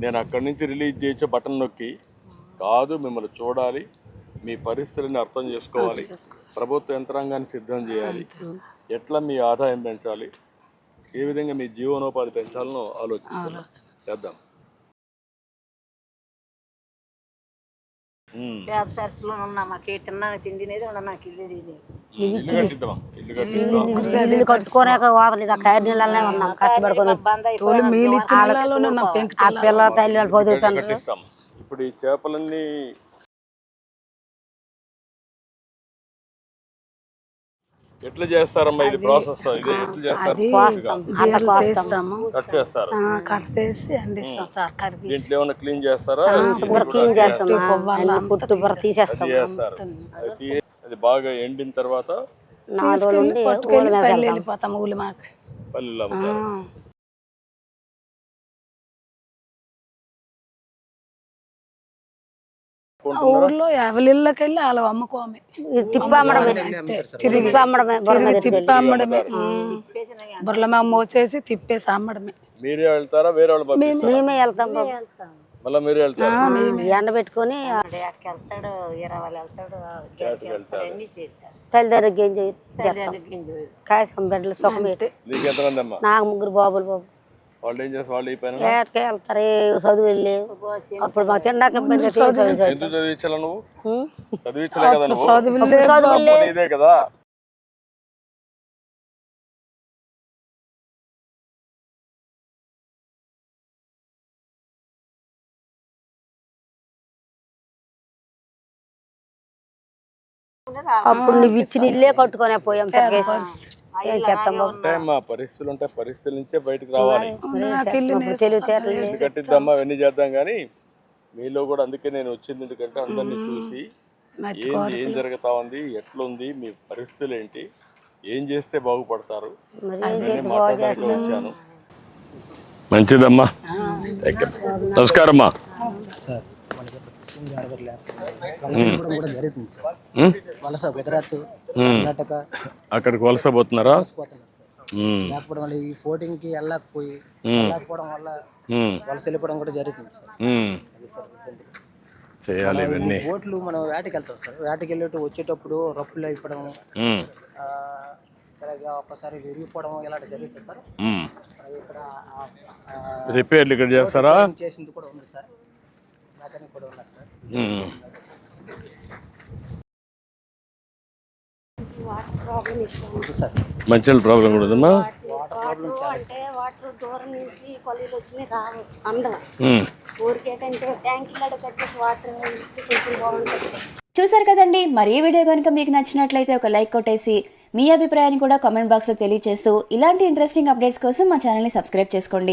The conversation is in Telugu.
నేను అక్కడి నుంచి రిలీజ్ చేయొచ్చు బటన్ నొక్కి కాదు, మిమ్మల్ని చూడాలి, మీ పరిస్థితిని అర్థం చేసుకోవాలి, ప్రభుత్వ యంత్రాంగాన్ని సిద్ధం చేయాలి, ఎట్లా మీ ఆదాయం పెంచాలి, ఏ విధంగా మీ జీవనోపాధి పెంచాలనో ఆలోచిస్తున్నాం. చేద్దాం. పేద పరిస్థితుల్లో ఉన్నా మాకు తిన్నాను తిండి నాకు ఇల్లు కట్టుకోలేక వాదలేదు. ఆ నీళ్ళనే ఉన్నాం కష్టపడుకొని. ఆ పిల్లల తల్లి బతుకుతాను. ఇప్పుడు ఈ చేపలన్నీ ఎట్లా చేస్తారమ్మా? ఇది ప్రాసెస్ కట్ చేసి అందిస్తాం సార్. దీంట్లో ఏమైనా క్లీన్ చేస్తారా? క్లీన్ చేస్తాం, పుట్టు బుర్ర తీసేస్తాం. అది బాగా ఎండిన తర్వాత 4 రోజులు వెళ్ళిపోతాం ఊళ్ళు మాకు పల్లెలు. ఊర్లో 50 ఇళ్ళకి వెళ్ళి వాళ్ళు అమ్ముకోమే, తిప్పి అమ్మడమే, బుర్రలమే మోసేసి తిప్పేసి అమ్మడమే. మీరే వెళ్తారా? వేరే వాళ్ళు? మేమే వెళ్తాం. మళ్ళీ మీరే వెళ్తారు? ఎండ పెట్టుకొని వెళ్తాడు, 20 వెళ్తాడు, తల్లిదండ్రులకి ఏం చేయరు. కాయసం బిడ్డలు సుఖం. నీకు ఎంతమంది అమ్మా? నాకు 3 బాబులు. బాబు వాళ్ళు ఏం చేస్తారు? వాళ్ళు ఏటకే వెళ్తారు, చదువు వెళ్ళి. అప్పుడు మాకు తినడానికి ఎందుకు చదివించాలా? నువ్వు చదివించలే కదా? నువ్వు ఇదే కదా. అప్పుడు నువ్వు ఇచ్చిన ఇల్లే కట్టుకొని పోయాం. మా పరిస్థితులు ఉంటాయి, పరిస్థితుల నుంచే బయటకు రావాలి. కట్టిద్దామా అవన్నీ చేద్దాం కానీ మీలో కూడా అందుకే నేను వచ్చింది. ఎందుకంటే అందరినీ చూసి ఏం జరుగుతా ఉంది, ఎట్లుంది, మీ పరిస్థితులు ఏంటి, ఏం చేస్తే బాగుపడతారు మాట్లాడడానికి వచ్చాను. మంచిదమ్మా. నమస్కారమ్మా. అక్కడికి వలస పోతున్నారా? లేకపోవడం ఈ ఫోటింగ్ కి వెళ్ళకపోవడం వల్ల వలస వెళ్ళిపోవడం కూడా జరుగుతుంది చేయాలి ఇవన్నీ. ఓట్లు మనం వేటకి వెళ్తాం సార్. వేటకి వెళ్ళేటప్పుడు వచ్చేటప్పుడు రప్పులు అయిపోవడం, ఒక్కసారి విరిగిపోవడం ఇలాంటి జరుగుతుంది సార్. ఇక్కడ రిపేర్లు ఇక్కడ చేస్తారా? చేసింది కూడా ఉంది సార్, మెకానిక్ కూడా ఉన్నారు సార్. మంచి ప్రాబ్లం కూడా ఉందమ్మా. చూసారు కదండి. మరి ఈ వీడియో కనుక మీకు నచ్చినట్లయితే ఒక లైక్ కొట్టేసి మీ అభిప్రాయాన్ని కూడా కామెంట్ బాక్స్ లో తెలియజేస్తూ ఇలాంటి ఇంట్రెస్టింగ్ అప్డేట్స్ కోసం మా ఛానల్ ని సబ్స్క్రైబ్ చేసుకోండి.